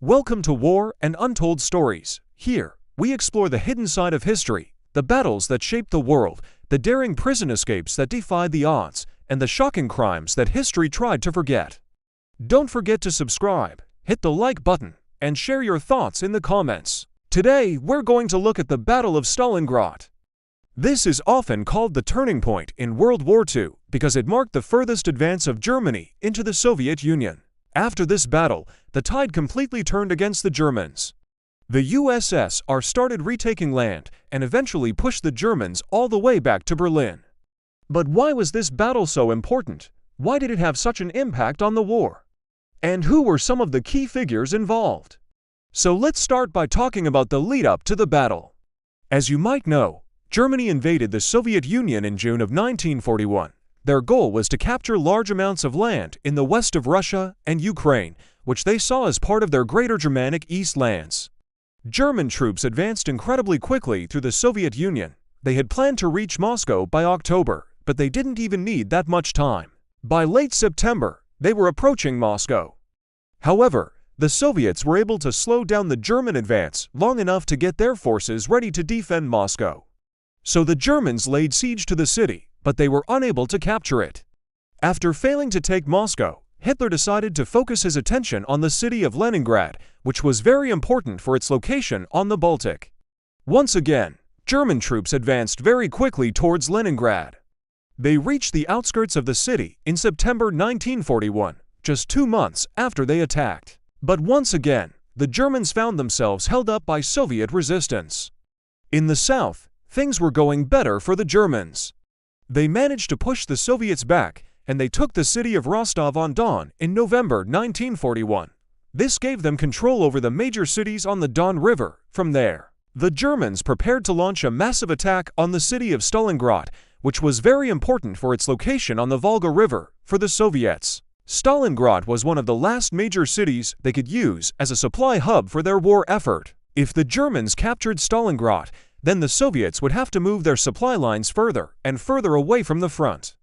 Welcome to War and Untold Stories. Here, we explore the hidden side of history, the battles that shaped the world, the daring prison escapes that defied the odds, and the shocking crimes that history tried to forget. Don't forget to subscribe, hit the like button, and share your thoughts in the comments. Today, we're going to look at the Battle of Stalingrad. This is often called the turning point in World War II because it marked the furthest advance of Germany into the Soviet Union. After this battle, the tide completely turned against the Germans. The USSR started retaking land and eventually pushed the Germans all the way back to Berlin. But why was this battle so important? Why did it have such an impact on the war? And who were some of the key figures involved? So let's start by talking about the lead-up to the battle. As you might know, Germany invaded the Soviet Union in June of 1941. Their goal was to capture large amounts of land in the west of Russia and Ukraine, which they saw as part of their Greater Germanic East lands. German troops advanced incredibly quickly through the Soviet Union. They had planned to reach Moscow by October, but they didn't even need that much time. By late September, they were approaching Moscow. However, the Soviets were able to slow down the German advance long enough to get their forces ready to defend Moscow. So the Germans laid siege to the city, but they were unable to capture it. After failing to take Moscow, Hitler decided to focus his attention on the city of Leningrad, which was very important for its location on the Baltic. Once again, German troops advanced very quickly towards Leningrad. They reached the outskirts of the city in September 1941, just 2 months after they attacked. But once again, the Germans found themselves held up by Soviet resistance. In the south, things were going better for the Germans. They managed to push the Soviets back, and they took the city of Rostov-on-Don in November 1941. This gave them control over the major cities on the Don River. From there, the Germans prepared to launch a massive attack on the city of Stalingrad, which was very important for its location on the Volga River for the Soviets. Stalingrad was one of the last major cities they could use as a supply hub for their war effort. If the Germans captured Stalingrad, then the Soviets would have to move their supply lines further and further away from the front.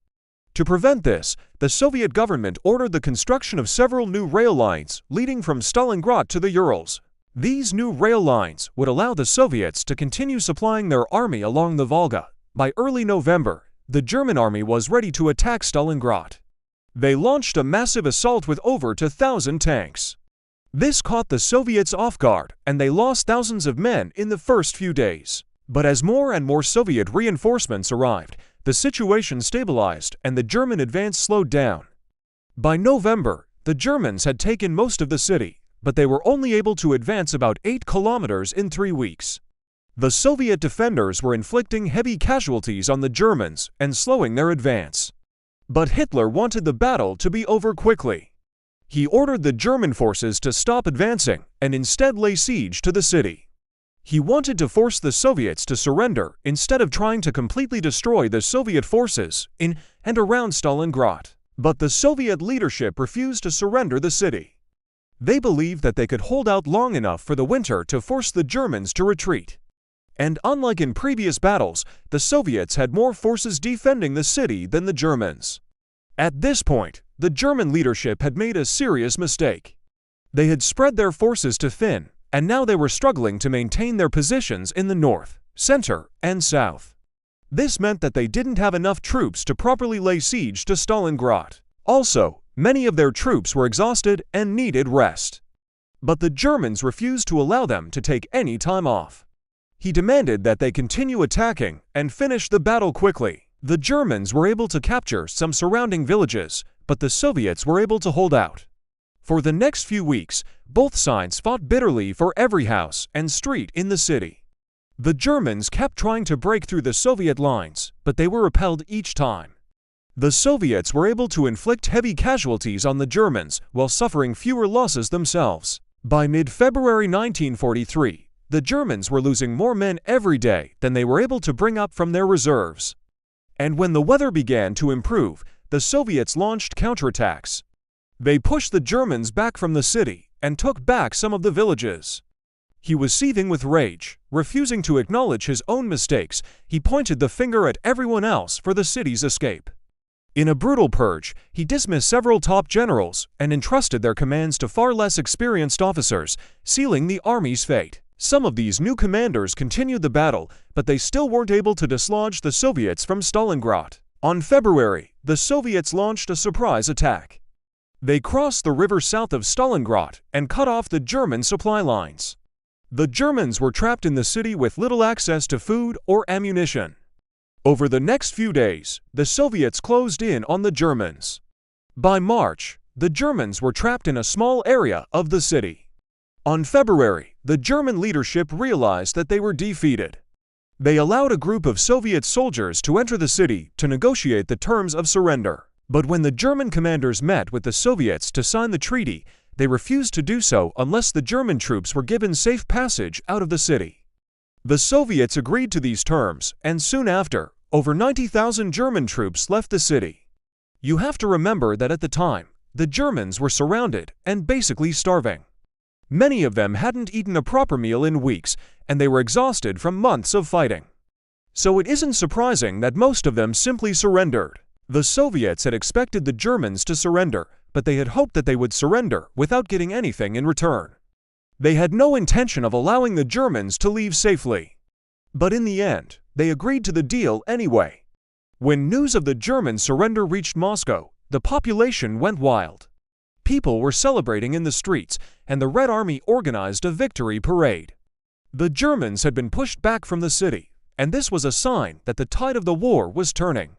To prevent this, the Soviet government ordered the construction of several new rail lines leading from Stalingrad to the Urals. These new rail lines would allow the Soviets to continue supplying their army along the Volga. By early November, the German army was ready to attack Stalingrad. They launched a massive assault with over 2,000 tanks. This caught the Soviets off guard, and they lost thousands of men in the first few days. But as more and more Soviet reinforcements arrived, the situation stabilized and the German advance slowed down. By November, the Germans had taken most of the city, but they were only able to advance about 8 kilometers in 3 weeks. The Soviet defenders were inflicting heavy casualties on the Germans and slowing their advance. But Hitler wanted the battle to be over quickly. He ordered the German forces to stop advancing and instead lay siege to the city. He wanted to force the Soviets to surrender instead of trying to completely destroy the Soviet forces in and around Stalingrad. But the Soviet leadership refused to surrender the city. They believed that they could hold out long enough for the winter to force the Germans to retreat. And unlike in previous battles, the Soviets had more forces defending the city than the Germans. At this point, the German leadership had made a serious mistake. They had spread their forces too thin, and now they were struggling to maintain their positions in the north, center, and south. This meant that they didn't have enough troops to properly lay siege to Stalingrad. Also, many of their troops were exhausted and needed rest. But the Germans refused to allow them to take any time off. He demanded that they continue attacking and finish the battle quickly. The Germans were able to capture some surrounding villages, but the Soviets were able to hold out. For the next few weeks, both sides fought bitterly for every house and street in the city. The Germans kept trying to break through the Soviet lines, but they were repelled each time. The Soviets were able to inflict heavy casualties on the Germans while suffering fewer losses themselves. By mid-February 1943, the Germans were losing more men every day than they were able to bring up from their reserves. And when the weather began to improve, the Soviets launched counterattacks. They pushed the Germans back from the city and took back some of the villages. He was seething with rage. Refusing to acknowledge his own mistakes, he pointed the finger at everyone else for the city's escape. In a brutal purge, he dismissed several top generals and entrusted their commands to far less experienced officers, sealing the army's fate. Some of these new commanders continued the battle, but they still weren't able to dislodge the Soviets from Stalingrad. On February, the Soviets launched a surprise attack. They crossed the river south of Stalingrad and cut off the German supply lines. The Germans were trapped in the city with little access to food or ammunition. Over the next few days, the Soviets closed in on the Germans. By March, the Germans were trapped in a small area of the city. On February, the German leadership realized that they were defeated. They allowed a group of Soviet soldiers to enter the city to negotiate the terms of surrender. But when the German commanders met with the Soviets to sign the treaty, they refused to do so unless the German troops were given safe passage out of the city. The Soviets agreed to these terms, and soon after, over 90,000 German troops left the city. You have to remember that at the time, the Germans were surrounded and basically starving. Many of them hadn't eaten a proper meal in weeks, and they were exhausted from months of fighting. So it isn't surprising that most of them simply surrendered. The Soviets had expected the Germans to surrender, but they had hoped that they would surrender without getting anything in return. They had no intention of allowing the Germans to leave safely. But in the end, they agreed to the deal anyway. When news of the German surrender reached Moscow, the population went wild. People were celebrating in the streets, and the Red Army organized a victory parade. The Germans had been pushed back from the city, and this was a sign that the tide of the war was turning.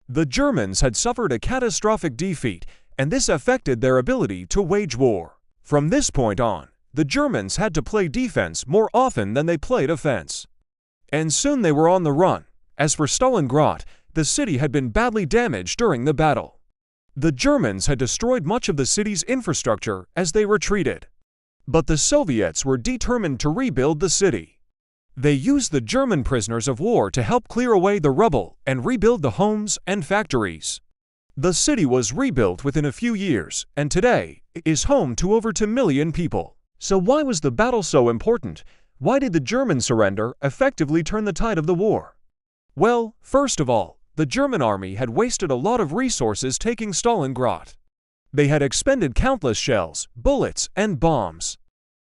The Germans had suffered a catastrophic defeat, and this affected their ability to wage war. From this point on, the Germans had to play defense more often than they played offense. And soon they were on the run. As for Stalingrad, the city had been badly damaged during the battle. The Germans had destroyed much of the city's infrastructure as they retreated. But the Soviets were determined to rebuild the city. They used the German prisoners of war to help clear away the rubble and rebuild the homes and factories. The city was rebuilt within a few years, and today is home to over 2 million people. So why was the battle so important? Why did the German surrender effectively turn the tide of the war? Well, first of all, the German army had wasted a lot of resources taking Stalingrad. They had expended countless shells, bullets, and bombs.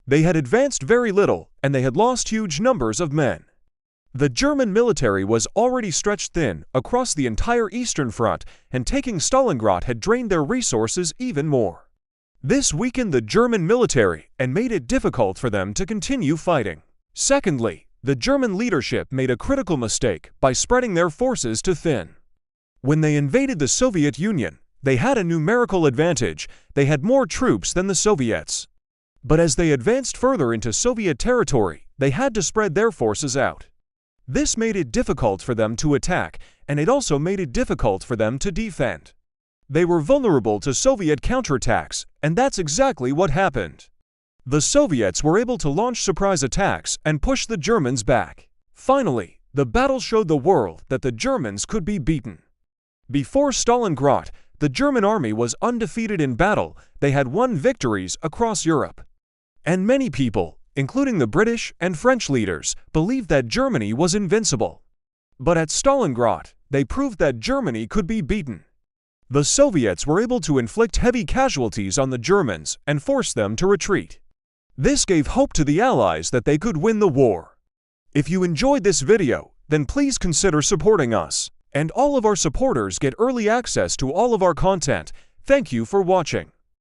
They had advanced very little, and they had lost huge numbers of men. The German military was already stretched thin across the entire Eastern Front, and taking Stalingrad had drained their resources even more. This weakened the German military and made it difficult for them to continue fighting. Secondly, the German leadership made a critical mistake by spreading their forces too thin. When they invaded the Soviet Union, they had a numerical advantage. They had more troops than the Soviets. But as they advanced further into Soviet territory, they had to spread their forces out. This made it difficult for them to attack, and it also made it difficult for them to defend. They were vulnerable to Soviet counterattacks, and that's exactly what happened. The Soviets were able to launch surprise attacks and push the Germans back. Finally, the battle showed the world that the Germans could be beaten. Before Stalingrad, the German army was undefeated in battle. They had won victories across Europe. And many people, including the British and French leaders, believed that Germany was invincible. But at Stalingrad, they proved that Germany could be beaten. The Soviets were able to inflict heavy casualties on the Germans and force them to retreat. This gave hope to the Allies that they could win the war. If you enjoyed this video, then please consider supporting us. And all of our supporters get early access to all of our content. Thank you for watching.